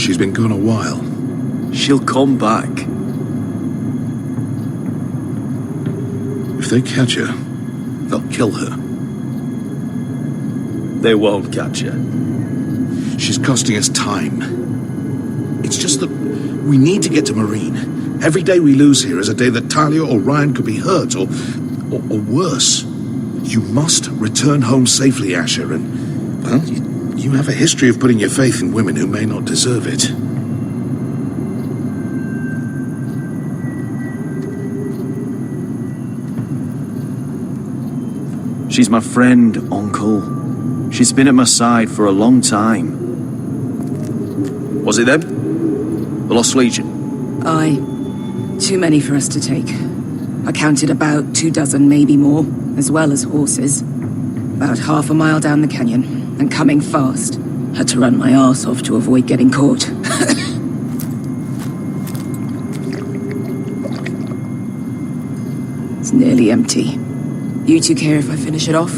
She's been gone a while. She'll come back. If they catch her, they'll kill her. They won't catch her. She's costing us time. It's just that we need to get to Marine. Every day we lose here is a day that Talia or Ryan could be hurt, or worse. You must return home safely, Asher, and, well, you have a history of putting your faith in women who may not deserve it. She's my friend, Uncle. She's been at my side for a long time. Was it them? The Lost Legion? Aye. Too many for us to take. I counted about 24, maybe more, as well as horses. About half a mile down the canyon, and coming fast. Had to run my arse off to avoid getting caught. It's nearly empty. You two care if I finish it off?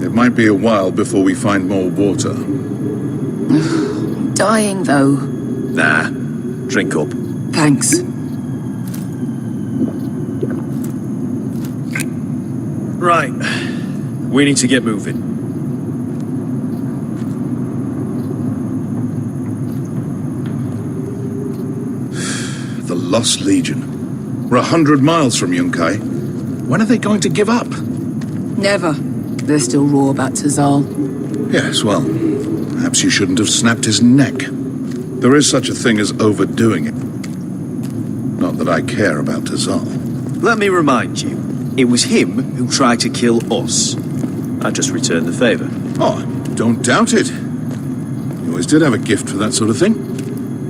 It might be a while before we find more water. Dying, though. Nah. Drink up. Thanks. Right. We need to get moving. The Lost Legion. We're 100 miles from Yunkai. When are they going to give up? Never. They're still raw about Tazal. Yes, well, perhaps you shouldn't have snapped his neck. There is such a thing as overdoing it. Not that I care about Tazal. Let me remind you, it was him who tried to kill us. I just returned the favor. Oh, don't doubt it. You always did have a gift for that sort of thing.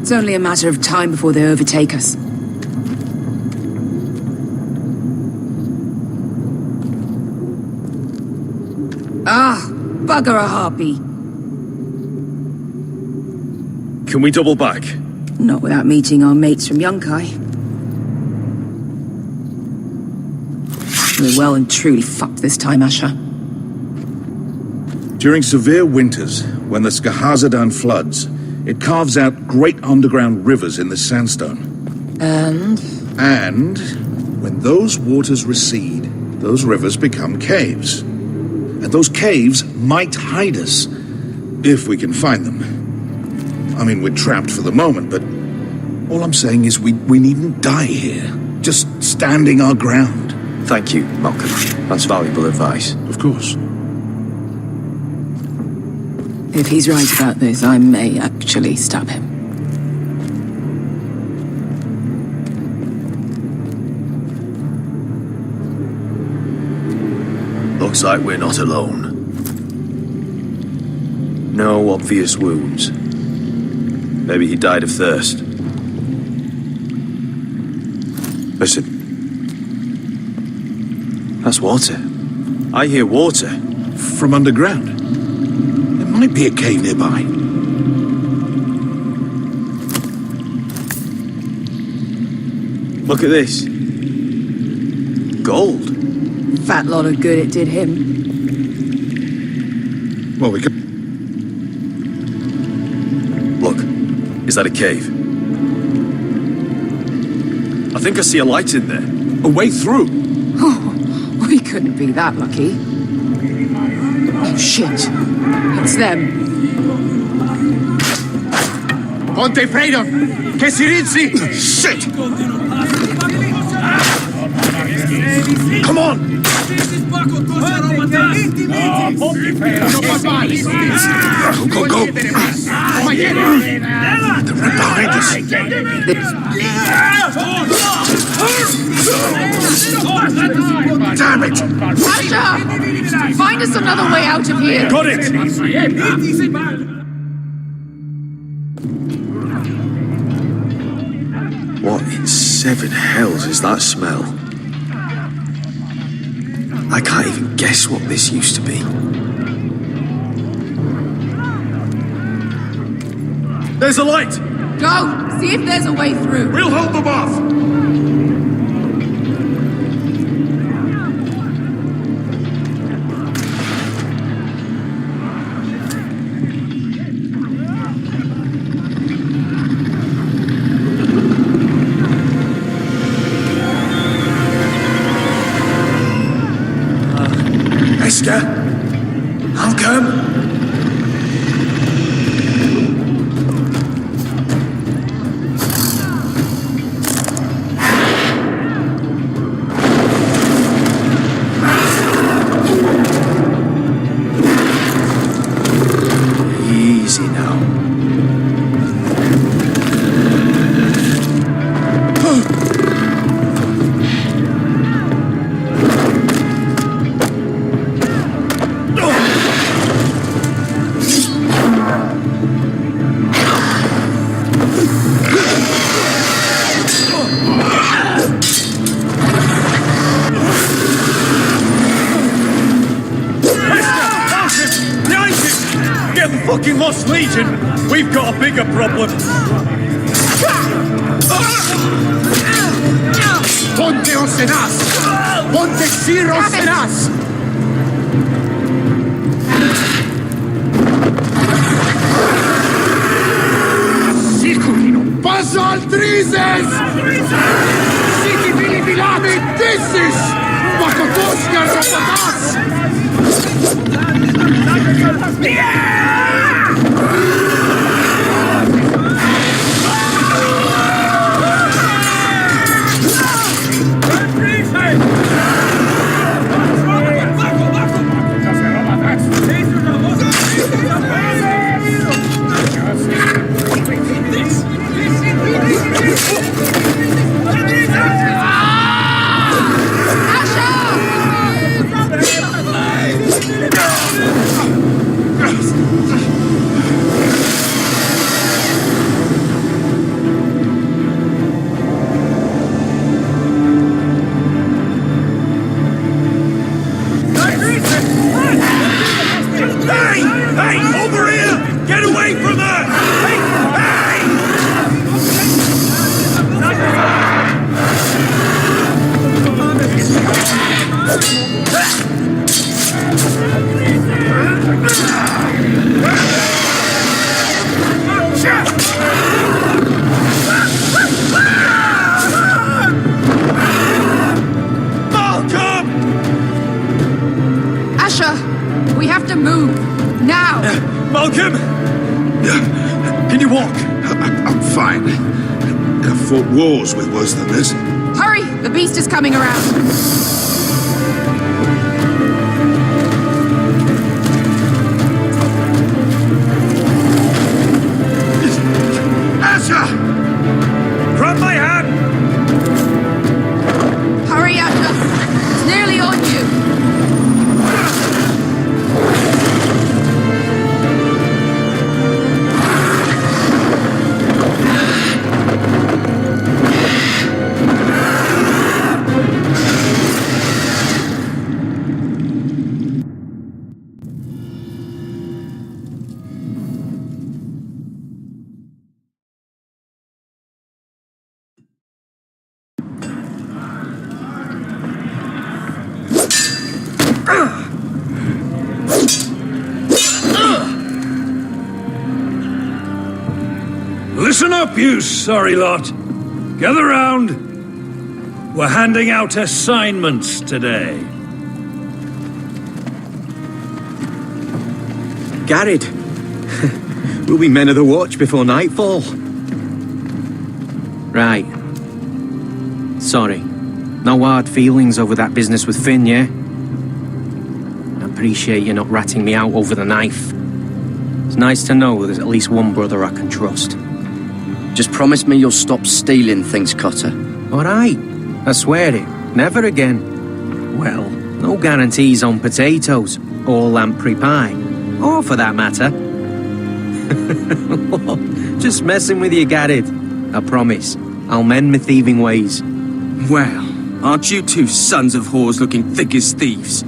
It's only a matter of time before they overtake us. Ah, bugger a harpy. Can we double back? Not without meeting our mates from Yunkai. We're well and truly fucked this time, Asher. During severe winters, when the Skahazadan floods, it carves out great underground rivers in the sandstone. And when those waters recede, those rivers become caves. And those caves might hide us, if we can find them. I mean, we're trapped for the moment, but all I'm saying is we needn't die here. Just standing our ground. Thank you, Malcolm. That's valuable advice. Of course. if he's right about this, I may actually stab him. Looks like we're not alone. No obvious wounds. Maybe he died of thirst. Listen. That's water. I hear water. From underground. There might be a cave nearby. Look at this. Gold. Fat lot of good it did him. Well, we can... Look, is that a cave? I think I see a light in there. A way through. Oh, we couldn't be that lucky. Oh, shit. It's them. Ponte Freedom! Che si rizzi! Shit! Come on! Go, go, go! They're right behind us. Damn it! Russia! Find us another way out of here! Got it! What in seven hells is that smell? I can't even guess what this used to be. There's a light! Go! See if there's a way through. We'll hold them off! them! Easy now. Fucking Lost Legion! We've got a bigger problem! Ponteos en as! Ponte Syros en as! Sicurino! Passo al Trises! Siki Vili Vilami Tissis! Makotoska Rapatas! We have to move. Now! Malcolm! Can you walk? I'm fine. I've fought wars with worse than this. Hurry! The beast is coming around. Asher! Grab my hand! Hurry, Asher! It's nearly on you. Listen up, you sorry lot. Gather round. We're handing out assignments today. Garrett. We'll be men of the watch before nightfall. Right. Sorry. No hard feelings over that business with Finn, yeah? I appreciate you not ratting me out over the knife. It's nice to know there's at least one brother I can trust. Just promise me you'll stop stealing things, Cotter. All right. I swear it. Never again. Well, no guarantees on potatoes or lamprey pie. Or for that matter. Just messing with you, Garrett. I promise. I'll mend my thieving ways. Well, aren't you two sons of whores looking thick as thieves?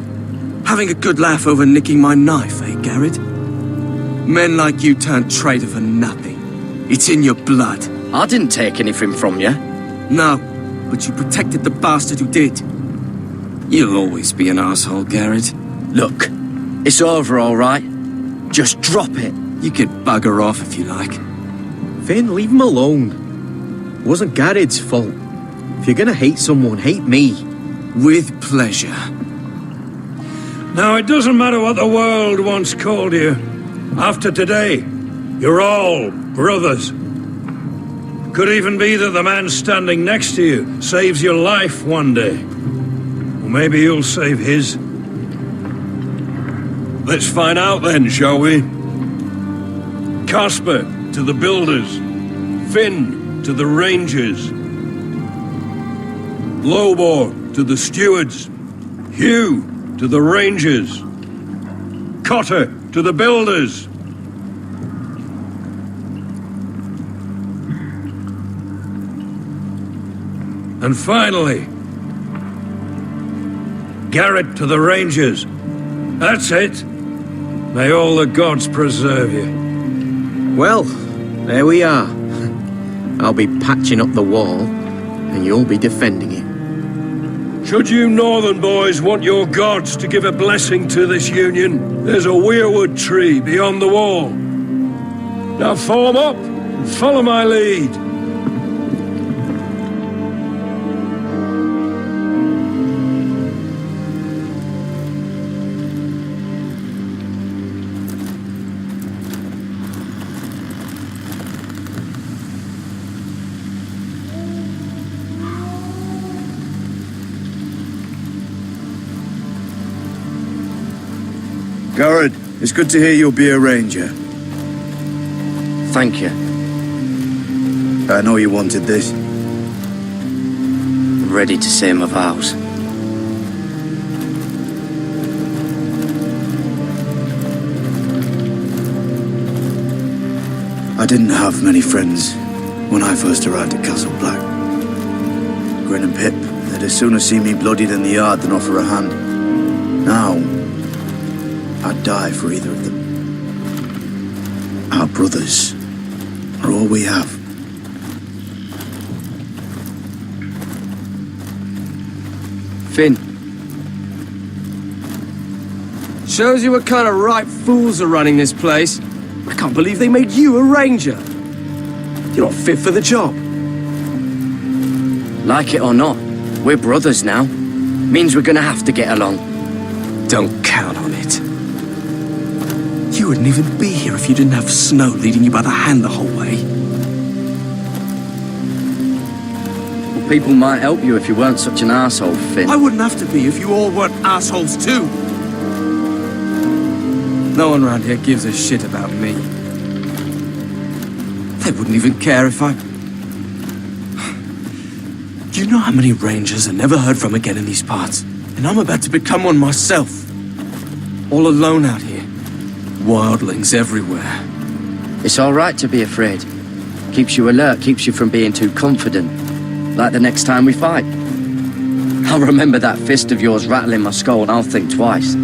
Having a good laugh over nicking my knife, eh, Garrett? Men like you turn traitor for nothing. It's in your blood. I didn't take anything from you. No, but you protected the bastard who did. You'll always be an asshole, Garrett. Look, it's over, all right? Just drop it. You could bugger off if you like. Finn, leave him alone. It wasn't Garrett's fault. If you're gonna hate someone, hate me. With pleasure. Now, it doesn't matter what the world once called you. After today, you're all brothers. Could even be that the man standing next to you saves your life one day. Or maybe you'll save his. Let's find out then, shall we? Casper to the builders. Finn to the rangers. Lobor to the stewards. Hugh to the rangers. Cotter to the builders. And finally, Garrett to the rangers. That's it. May all the gods preserve you. Well, there we are. I'll be patching up the wall, and you'll be defending it. Should you northern boys want your gods to give a blessing to this union, there's a weirwood tree beyond the wall. Now form up and follow my lead. Garrett, it's good to hear you'll be a ranger. Thank you. I know you wanted this. I'm ready to say my vows. I didn't have many friends when I first arrived at Castle Black. Grin and Pip, they'd as sooner see me bloodied in the yard than offer a hand. Now, I'd die for either of them. Our brothers are all we have. Finn. Shows you what kind of right fools are running this place. I can't believe they made you a ranger. You're not fit for the job. Like it or not, we're brothers now. Means we're gonna have to get along. Don't count on it. You wouldn't even be here if you didn't have Snow leading you by the hand the whole way. Well, people might help you if you weren't such an arsehole, Finn. I wouldn't have to be if you all weren't assholes too. No one around here gives a shit about me. They wouldn't even care if I... Do you know how many rangers are never heard from again in these parts? And I'm about to become one myself. All alone out here. Wildlings everywhere. It's all right to be afraid. Keeps you alert, keeps you from being too confident. Like the next time we fight. I'll remember that fist of yours rattling my skull and I'll think twice.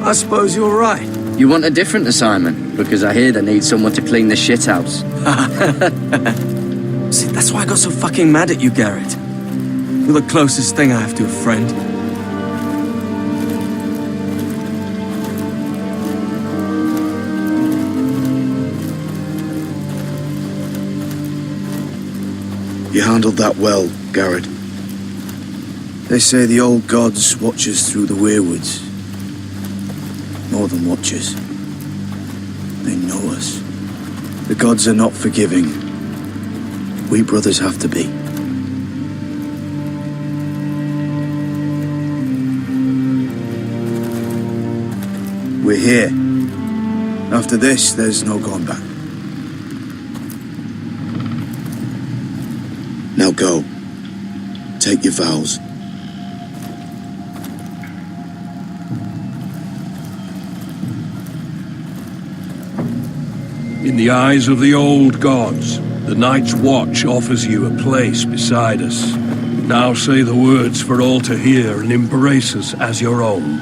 I suppose you're right. You want a different assignment? Because I hear they need someone to clean the shithouse. See, that's why I got so fucking mad at you, Garrett. You're the closest thing I have to a friend. You handled that well, Garrett. They say the old gods watch us through the weirwoods. More than watchers. They know us. The gods are not forgiving. We brothers have to be. We're here. After this, there's no going back. Now go. Take your vows. In the eyes of the old gods, the Night's Watch offers you a place beside us. Now say the words for all to hear and embrace us as your own.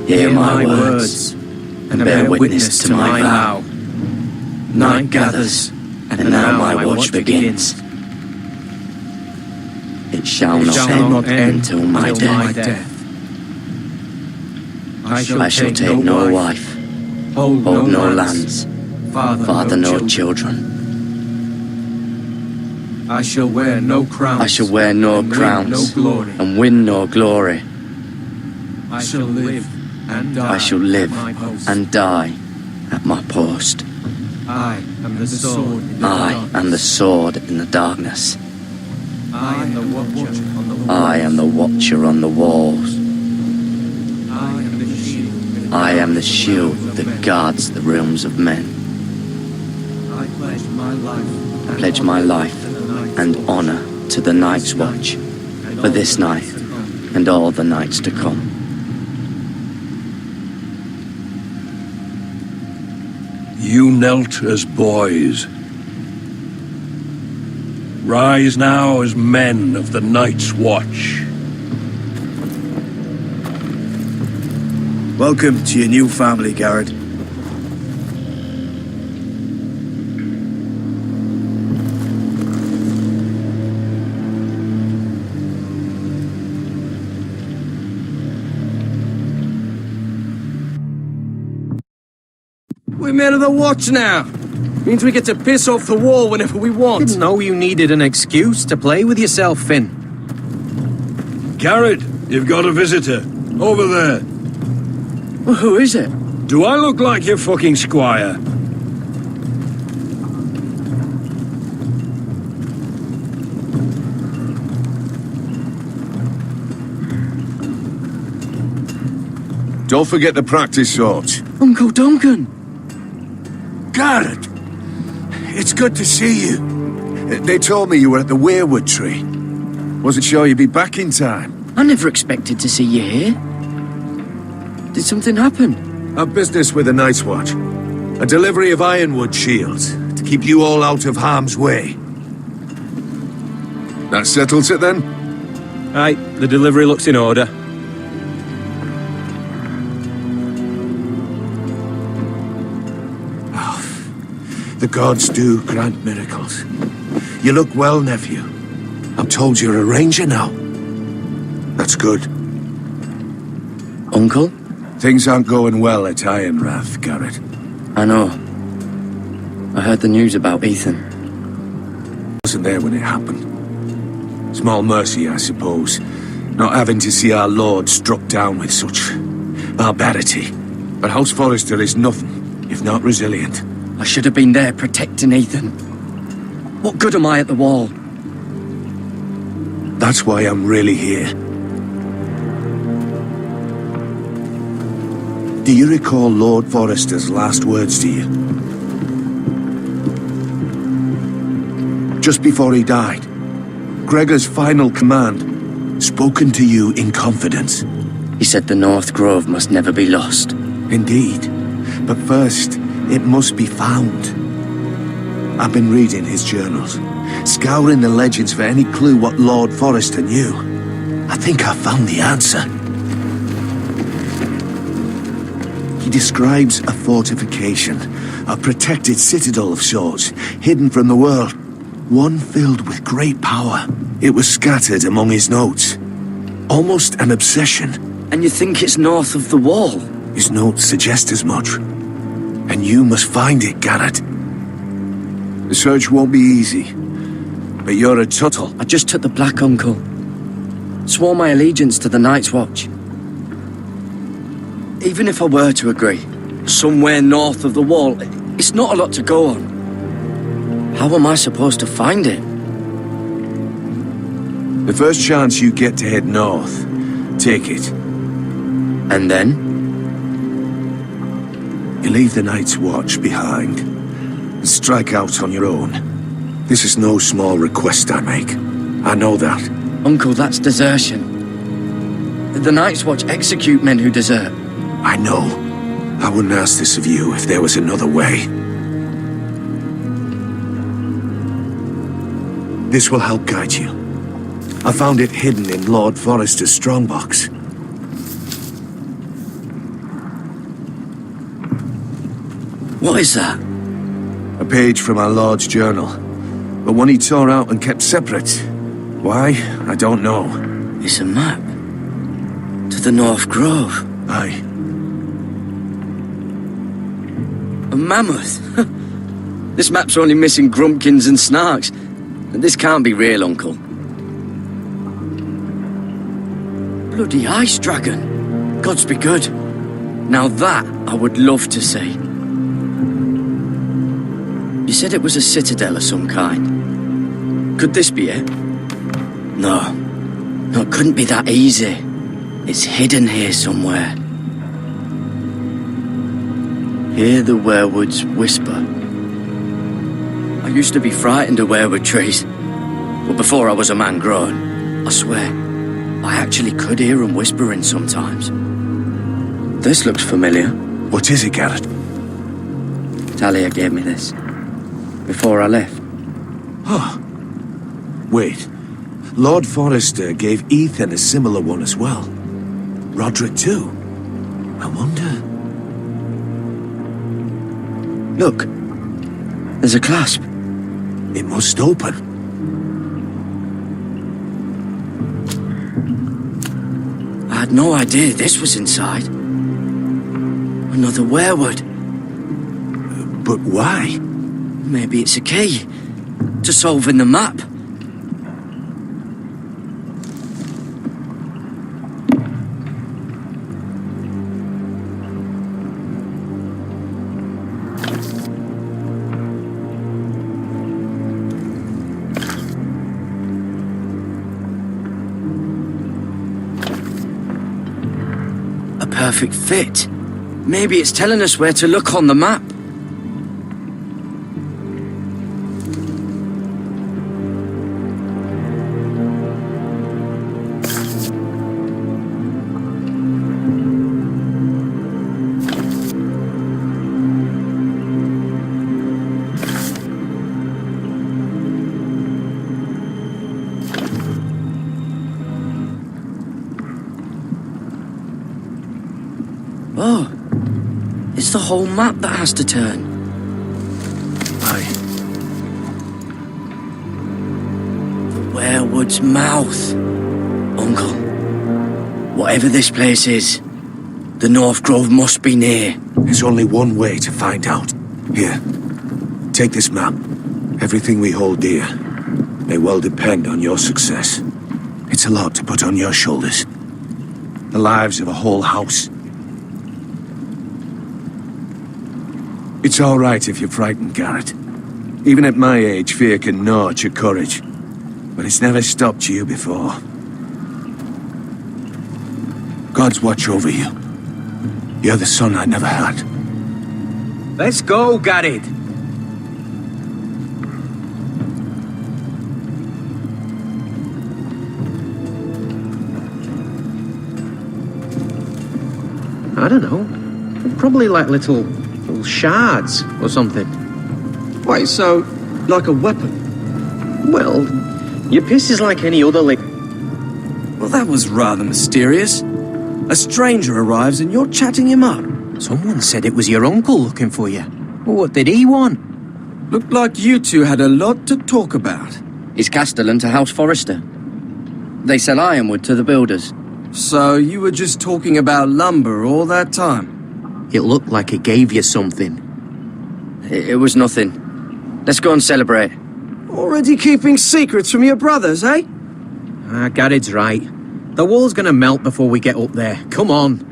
Hear my words. and bear witness to my vow. Night gathers, and now my watch begins. It shall not end till my death. I shall take no wife, hold no lands, father no children. I shall wear no crowns. I shall wear no crowns and win no glory. I shall live and die. I shall live and die at my post. I am the sword. I am the sword in the darkness. I am the watcher on the wall. I am the watcher on the walls. I am the shield. I am the shield that guards the realms of men. I pledge my life. I pledge my life and honor to the Night's Watch for this night and all the nights to come. You knelt as boys. Rise now as men of the Night's Watch. Welcome to your new family, Garrett. We're men of the watch now. Means we get to piss off the wall whenever we want. Didn't know you needed an excuse to play with yourself, Finn. Garrett, you've got a visitor. Over there. Well, who is it? Do I look like your fucking squire? Don't forget the practice swords. Uncle Duncan! Garrett! It's good to see you. They told me you were at the weirwood tree. Wasn't sure you'd be back in time. I never expected to see you here. Did something happen? A business with the Night's Watch. A delivery of ironwood shields to keep you all out of harm's way. That settles it then? Aye, the delivery looks in order. The gods do grant miracles. You look well, nephew. I'm told you're a ranger now. That's good. Uncle? Things aren't going well at Ironrath, Garrett. I know. I heard the news about Ethan. Wasn't there when it happened. Small mercy, I suppose. Not having to see our lord struck down with such barbarity. But House Forrester is nothing, if not resilient. I should have been there protecting Ethan. What good am I at the wall? That's why I'm really here. Do you recall Lord Forrester's last words to you? Just before he died, Gregor's final command, spoken to you in confidence. He said the North Grove must never be lost. Indeed. But first, it must be found. I've been reading his journals, scouring the legends for any clue what Lord Forrester knew. I think I found the answer. He describes a fortification, a protected citadel of sorts, hidden from the world. One filled with great power. It was scattered among his notes. Almost an obsession. And you think it's north of the wall? His notes suggest as much. And you must find it, Garrett. The search won't be easy. But you're a Tuttle. I just took the Black Uncle. Swore my allegiance to the Night's Watch. Even if I were to agree, somewhere north of the wall, it's not a lot to go on. How am I supposed to find it? The first chance you get to head north, take it. And then? You leave the Night's Watch behind and strike out on your own. This is no small request I make. I know that. Uncle, that's desertion. The Night's Watch execute men who desert. I know. I wouldn't ask this of you if there was another way. This will help guide you. I found it hidden in Lord Forrester's strongbox. What is that? A page from our Lord's journal, but one he tore out and kept separate. Why? I don't know. It's a map. To the North Grove. Aye. A mammoth. This map's only missing Grumpkins and Snarks. This can't be real, Uncle. Bloody ice dragon. Gods be good. Now that I would love to see. You said it was a citadel of some kind. Could this be it? No. No, it couldn't be that easy. It's hidden here somewhere. Hear the werewoods whisper. I used to be frightened of werewood trees. But before I was a man grown, I swear, I actually could hear them whispering sometimes. This looks familiar. What is it, Garrett? Talia gave me this. Before I left. Oh. Wait. Lord Forrester gave Ethan a similar one as well. Roderick too. I wonder... Look. There's a clasp. It must open. I had no idea this was inside. Another werewood. But why? Maybe it's a key to solving the map. A perfect fit. Maybe it's telling us where to look on the map. Oh, it's the whole map that has to turn. Aye. The werewood's mouth. Uncle, whatever this place is, the North Grove must be near. There's only one way to find out. Here, take this map. Everything we hold dear may well depend on your success. It's a lot to put on your shoulders. The lives of a whole house. It's all right if you're frightened, Garrett. Even at my age, fear can gnaw at your courage. But it's never stopped you before. God's watch over you. You're the son I never had. Let's go, Garrett. I don't know. Probably like little shards or something. Wait, so, like a weapon? Well, your piss is like any other Well, that was rather mysterious. A stranger arrives and you're chatting him up. Someone said it was your uncle looking for you. What did he want? Looked like you two had a lot to talk about. It's Castellan to House Forrester. They sell ironwood to the builders. So you were just talking about lumber all that time? It looked like it gave you something. It was nothing. Let's go and celebrate. Already keeping secrets from your brothers, eh? Garrett's right. The wall's gonna melt before we get up there. Come on.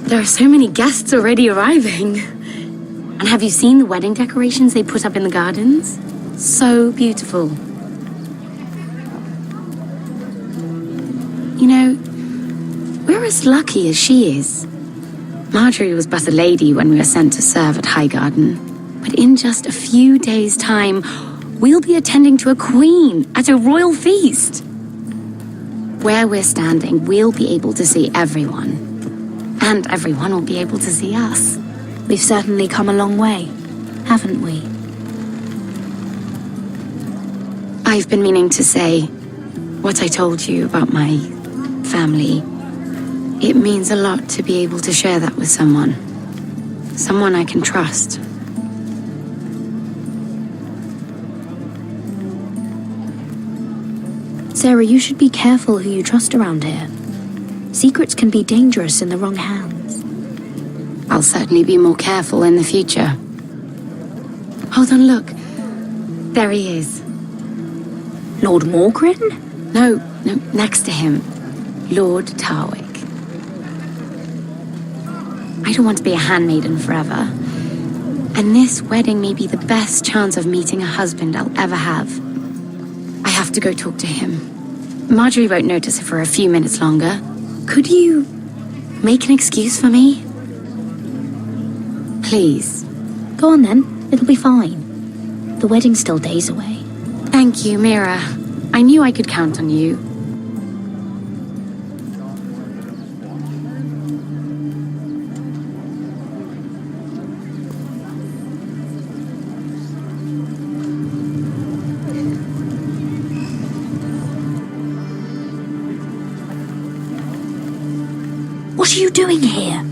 There are so many guests already arriving. And have you seen the wedding decorations they put up in the gardens? So beautiful. You know, we're as lucky as she is. Marjorie was but a lady when we were sent to serve at Highgarden. But in just a few days' time, We'll be attending to a queen at a royal feast. Where we're standing, we'll be able to see everyone. And everyone will be able to see us. We've certainly come a long way, haven't we? I've been meaning to say what I told you about my family. It means a lot to be able to share that with someone. Someone I can trust. Sarah, you should be careful who you trust around here. Secrets can be dangerous in the wrong hands. I'll certainly be more careful in the future. Hold on, look. There he is. Lord Morgrin? No, next to him. Lord Tarwick. I don't want to be a handmaiden forever. And this wedding may be the best chance of meeting a husband I'll ever have. I have to go talk to him. Marjorie won't notice it for a few minutes longer. Could you make an excuse for me? Please. Go on then, it'll be fine. The wedding's still days away. Thank you, Mira. I knew I could count on you. What are you doing here?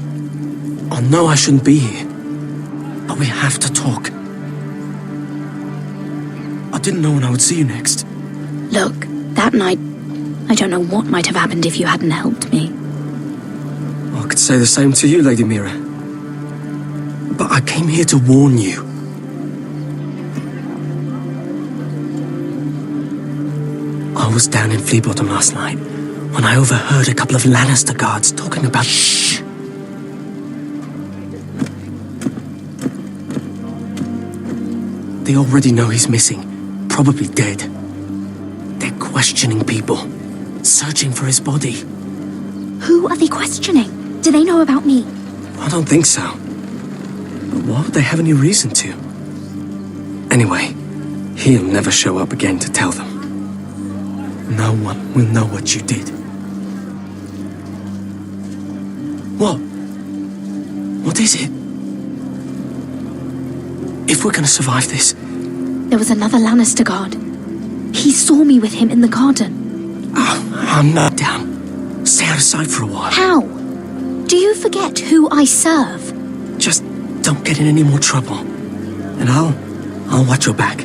I know I shouldn't be here, but we have to talk. I didn't know when I would see you next. Look, that night, I don't know what might have happened if you hadn't helped me. I could say the same to you, Lady Mira. But I came here to warn you. I was down in Flea Bottom last night when I overheard a couple of Lannister guards talking about... Shh! They already know he's missing, probably dead. They're questioning people, searching for his body. Who are they questioning? Do they know about me? I don't think so. But why would they have any reason to? Anyway, he'll never show up again to tell them. No one will know what you did. What? What is it? If we're gonna survive this... There was another Lannister guard. He saw me with him in the garden. Oh, I'm not down. Stay out of sight for a while. How? Do you forget who I serve? Just don't get in any more trouble. And I'll watch your back.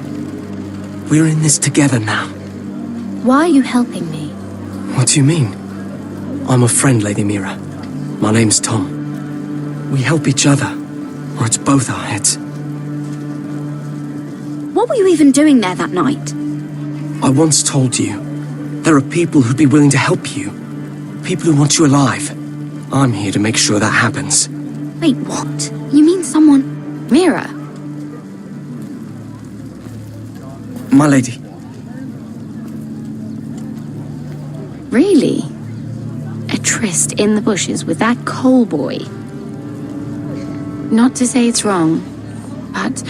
We're in this together now. Why are you helping me? What do you mean? I'm a friend, Lady Mira. My name's Tom. We help each other, or it's both our heads. What were you even doing there that night? I once told you, there are people who'd be willing to help you. People who want you alive. I'm here to make sure that happens. Wait, what? You mean someone... Mira. My lady. Really? A tryst in the bushes with that coal boy? Not to say it's wrong, but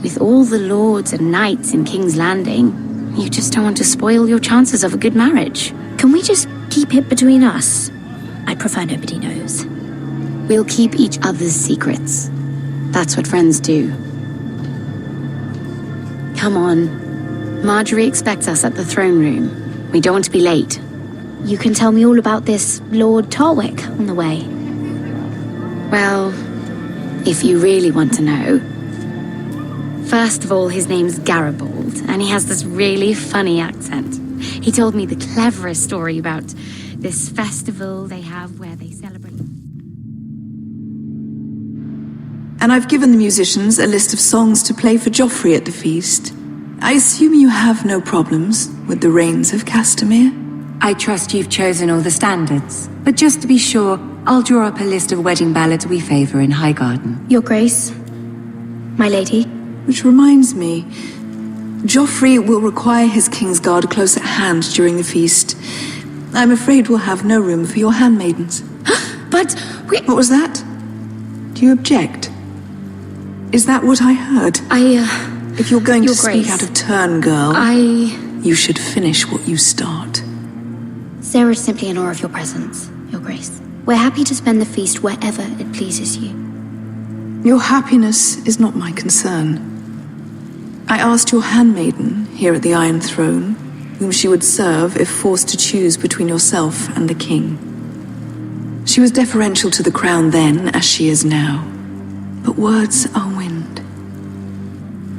with all the lords and knights in King's Landing, you just don't want to spoil your chances of a good marriage. Can we just keep it between us? I prefer nobody knows. We'll keep each other's secrets. That's what friends do. Come on. Marjorie expects us at the throne room. We don't want to be late. You can tell me all about this Lord Tarwick on the way. Well, if you really want to know. First of all, his name's Garibald, and he has this really funny accent. He told me the cleverest story about this festival they have where they celebrate... And I've given the musicians a list of songs to play for Joffrey at the feast. I assume you have no problems with the Rains of Castamere? I trust you've chosen all the standards. But just to be sure, I'll draw up a list of wedding ballads we favor in Highgarden. Your Grace, my lady. Which reminds me, Joffrey will require his Kingsguard close at hand during the feast. I'm afraid we'll have no room for your handmaidens. But we... What was that? Do you object? Is that what I heard? If you're going Your to speak Grace. out of turn, girl, you should finish what you start. Sarah's simply in awe of your presence, Your Grace. We're happy to spend the feast wherever it pleases you. Your happiness is not my concern. I asked your handmaiden here at the Iron Throne whom she would serve if forced to choose between yourself and the king. She was deferential to the crown then, as she is now. But words are wind.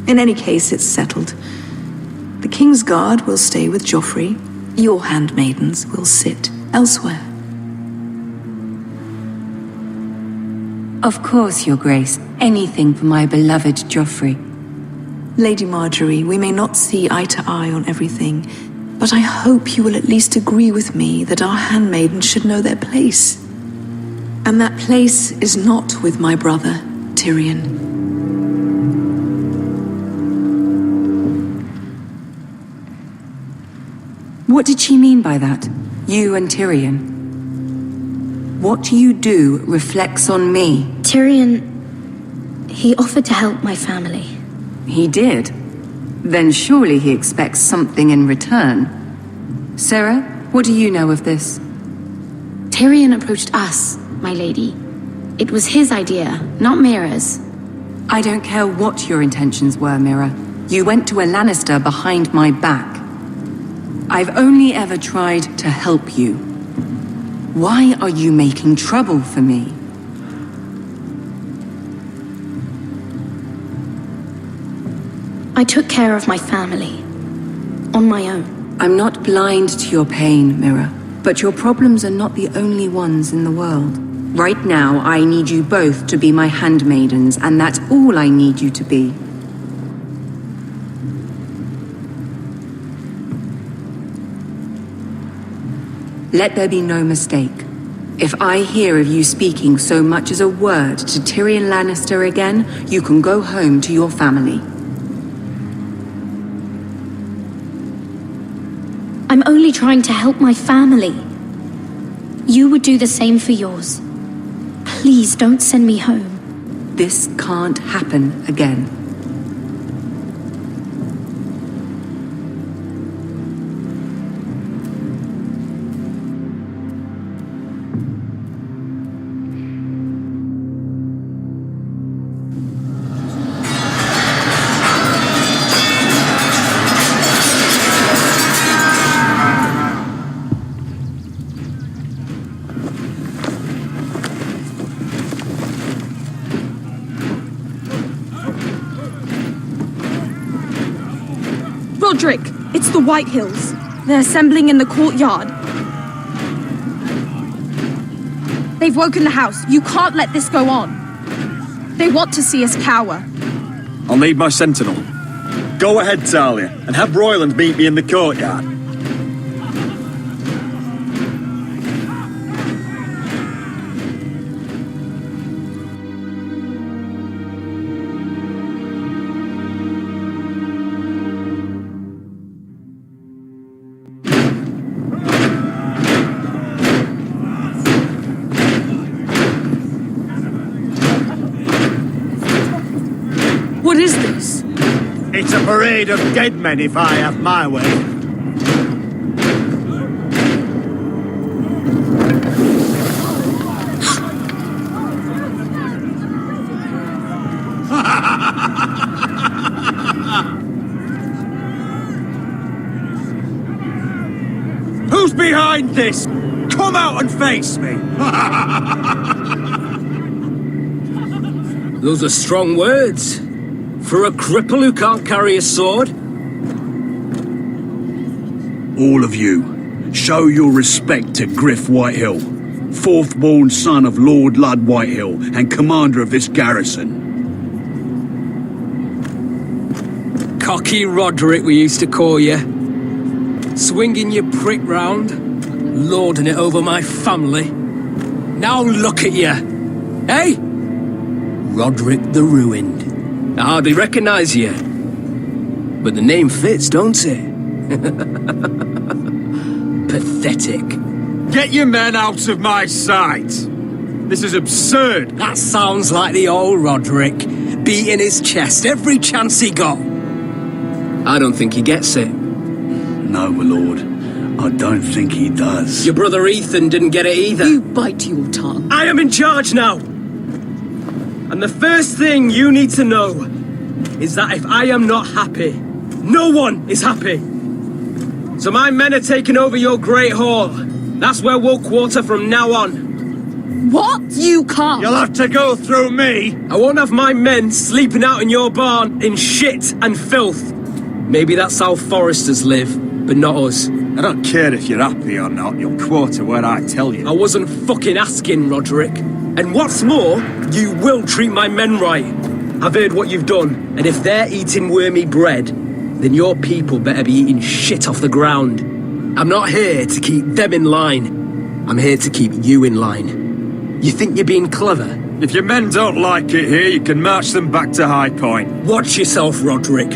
In any case, it's settled. The King's Guard will stay with Joffrey. Your handmaidens will sit elsewhere. Of course, Your Grace. Anything for my beloved Joffrey. Lady Marjorie, we may not see eye to eye on everything, but I hope you will at least agree with me that our handmaidens should know their place. And that place is not with my brother, Tyrion. What did she mean by that? You and Tyrion? What you do reflects on me. Tyrion, he offered to help my family. He did? Then surely he expects something in return. Sarah, what do you know of this? Tyrion approached us, my lady. It was his idea, not Mira's. I don't care what your intentions were, Mira. You went to a Lannister behind my back. I've only ever tried to help you. Why are you making trouble for me? I took care of my family. On my own. I'm not blind to your pain, Mira. But your problems are not the only ones in the world. Right now, I need you both to be my handmaidens, and that's all I need you to be. Let there be no mistake. If I hear of you speaking so much as a word to Tyrion Lannister again, you can go home to your family. I'm only trying to help my family. You would do the same for yours. Please don't send me home. This can't happen again. Roderick, it's the White Hills. They're assembling in the courtyard. They've woken the house. You can't let this go on. They want to see us cower. I'll need my sentinel. Go ahead, Talia, and have Royland meet me in the courtyard. What is this? It's a parade of dead men if I have my way. Who's behind this? Come out and face me! Those are strong words. For a cripple who can't carry a sword? All of you, show your respect to Griff Whitehill, fourth-born son of Lord Ludd Whitehill and commander of this garrison. Cocky Roderick, we used to call you. Swinging your prick round, lording it over my family. Now look at you. Hey? Roderick the Ruined. I hardly recognise you. But the name fits, don't it? Pathetic. Get your men out of my sight! This is absurd! That sounds like the old Roderick, beating his chest every chance he got. I don't think he gets it. No, my lord. I don't think he does. Your brother Ethan didn't get it either. You bite your tongue. I am in charge now! And the first thing you need to know is that if I am not happy, no one is happy. So my men are taking over your Great Hall. That's where we'll quarter from now on. What? You can't. You'll have to go through me. I won't have my men sleeping out in your barn in shit and filth. Maybe that's how foresters live, but not us. I don't care if you're happy or not. You'll quarter where I tell you. I wasn't fucking asking, Roderick. And what's more, you will treat my men right. I've heard what you've done, and if they're eating wormy bread, then your people better be eating shit off the ground. I'm not here to keep them in line. I'm here to keep you in line. You think you're being clever? If your men don't like it here, you can march them back to High Point. Watch yourself, Roderick.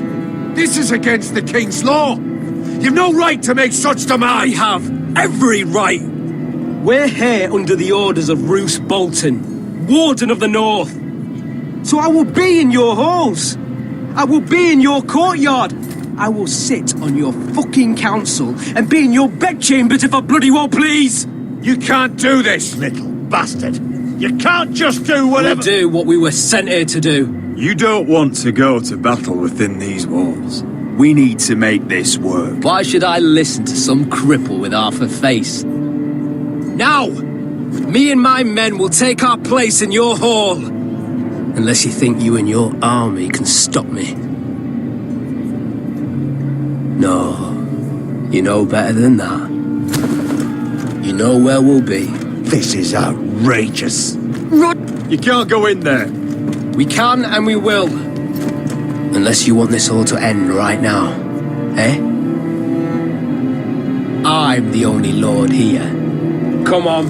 This is against the king's law. You've no right to make such I demands. have every right. We're here under the orders of Roose Bolton, Warden of the North. So I will be in your halls. I will be in your courtyard. I will sit on your fucking council and be in your bedchambers if I bloody well please. You can't do this, little bastard. You can't just do whatever. We'll do what we were sent here to do. You don't want to go to battle within these walls. We need to make this work. Why should I listen to some cripple with half a face? Now, me and my men will take our place in your hall. Unless you think you and your army can stop me. No, you know better than that. You know where we'll be. This is outrageous. You can't go in there. We can and we will. Unless you want this all to end right now, eh? I'm the only lord here. Come on.